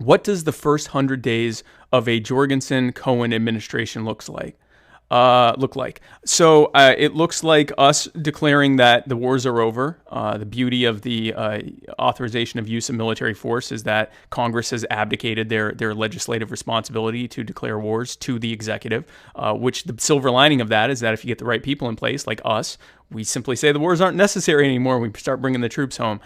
What does the first 100 days of a Jorgensen Cohen administration look like? So it looks like us declaring that the wars are over. The beauty of the authorization of use of military force is that Congress has abdicated their legislative responsibility to declare wars to the executive, which the silver lining of that is that if you get the right people in place, like us, we simply say the wars aren't necessary anymore. We start bringing the troops home.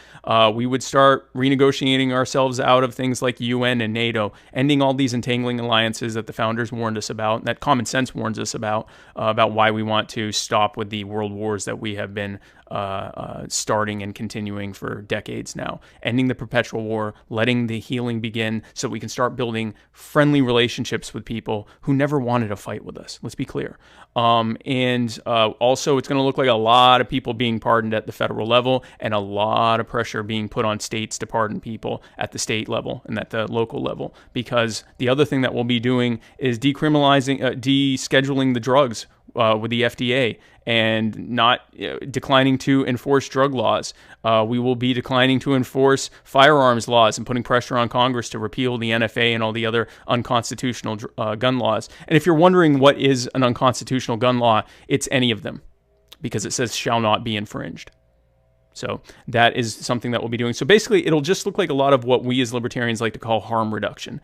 We would start renegotiating ourselves out of things like UN and NATO, ending all these entangling alliances that the founders warned us about, that common sense warns us about why we want to stop with the world wars that we have been starting and continuing for decades now. Ending the perpetual war, letting the healing begin so we can start building friendly relationships with people who never wanted to fight with us. Let's be clear. And also, it's going to look like a lot of people being pardoned at the federal level and a lot of pressure being put on states to pardon people at the state level and at the local level. Because the other thing that we'll be doing is descheduling the drugs with the FDA and not declining to enforce drug laws. We will be declining to enforce firearms laws and putting pressure on Congress to repeal the NFA and all the other unconstitutional gun laws. And if you're wondering what is an unconstitutional gun law, it's any of them, because it says shall not be infringed. So that is something that we'll be doing. So basically, it'll just look like a lot of what we as libertarians like to call harm reduction.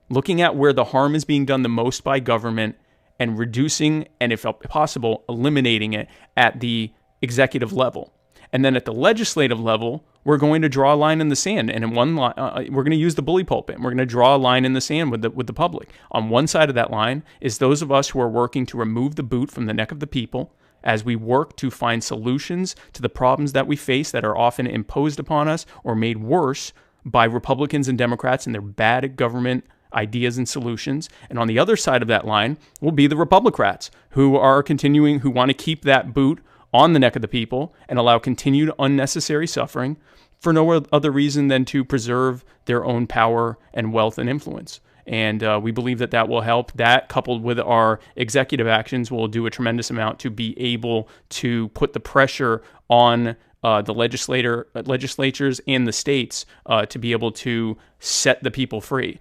Looking at where the harm is being done the most by government and reducing, and if possible, eliminating it at the executive level. And then at the legislative level, we're going to draw a line in the sand. And in one line, we're going to use the bully pulpit. And we're going to draw a line in the sand with the public. On one side of that line is those of us who are working to remove the boot from the neck of the people as we work to find solutions to the problems that we face that are often imposed upon us or made worse by Republicans and Democrats and their bad government ideas and solutions. And on the other side of that line will be the Republicrats who want to keep that boot on the neck of the people and allow continued unnecessary suffering for no other reason than to preserve their own power and wealth and influence. And we believe that will help. That, coupled with our executive actions, will do a tremendous amount to be able to put the pressure on the legislatures and the states to be able to set the people free.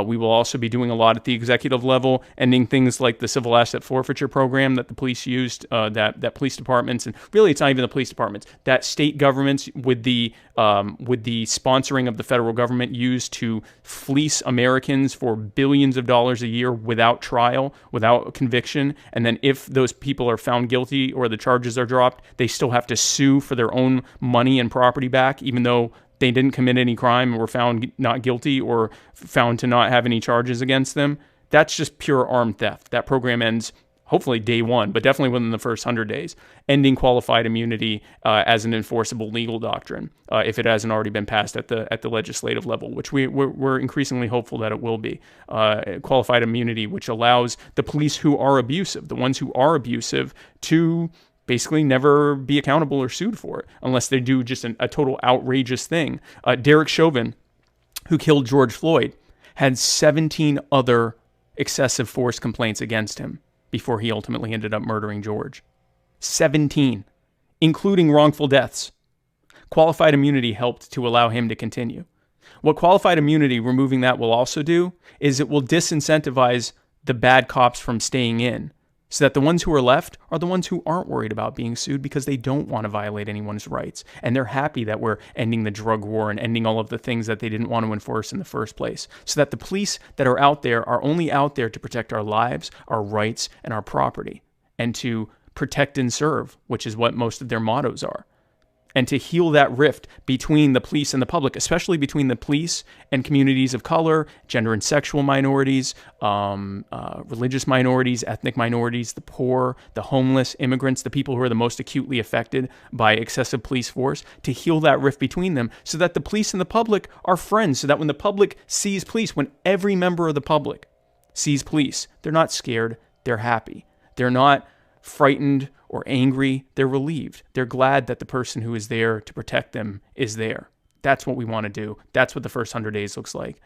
We will also be doing a lot at the executive level, ending things like the civil asset forfeiture program that the police used, that police departments, and really it's not even the police departments, that state governments with the sponsoring of the federal government used to fleece Americans for billions of dollars a year without trial, without conviction. And then if those people are found guilty or the charges are dropped, they still have to sue for their own money and property back, even though they didn't commit any crime or were found not guilty or found to not have any charges against them. That's just pure armed theft. That program ends hopefully day one, but definitely within the first 100 days, ending qualified immunity as an enforceable legal doctrine if it hasn't already been passed at the legislative level, which we're increasingly hopeful that it will be. Qualified immunity, which allows the police who are abusive, the ones who are abusive, to basically never be accountable or sued for it unless they do just a total outrageous thing. Derek Chauvin, who killed George Floyd, had 17 other excessive force complaints against him before he ultimately ended up murdering George. 17, including wrongful deaths. Qualified immunity helped to allow him to continue. What qualified immunity, removing that, will also do is it will disincentivize the bad cops from staying in, so that the ones who are left are the ones who aren't worried about being sued because they don't want to violate anyone's rights. And they're happy that we're ending the drug war and ending all of the things that they didn't want to enforce in the first place. So that the police that are out there are only out there to protect our lives, our rights, and our property, and to protect and serve, which is what most of their mottos are. And to heal that rift between the police and the public, especially between the police and communities of color, gender and sexual minorities, religious minorities, ethnic minorities, the poor, the homeless, immigrants, the people who are the most acutely affected by excessive police force, to heal that rift between them so that the police and the public are friends, so that when the public sees police, when every member of the public sees police, they're not scared, they're happy. They're not frightened or angry, they're relieved. They're glad that the person who is there to protect them is there. That's what we want to do. That's what the first 100 days looks like.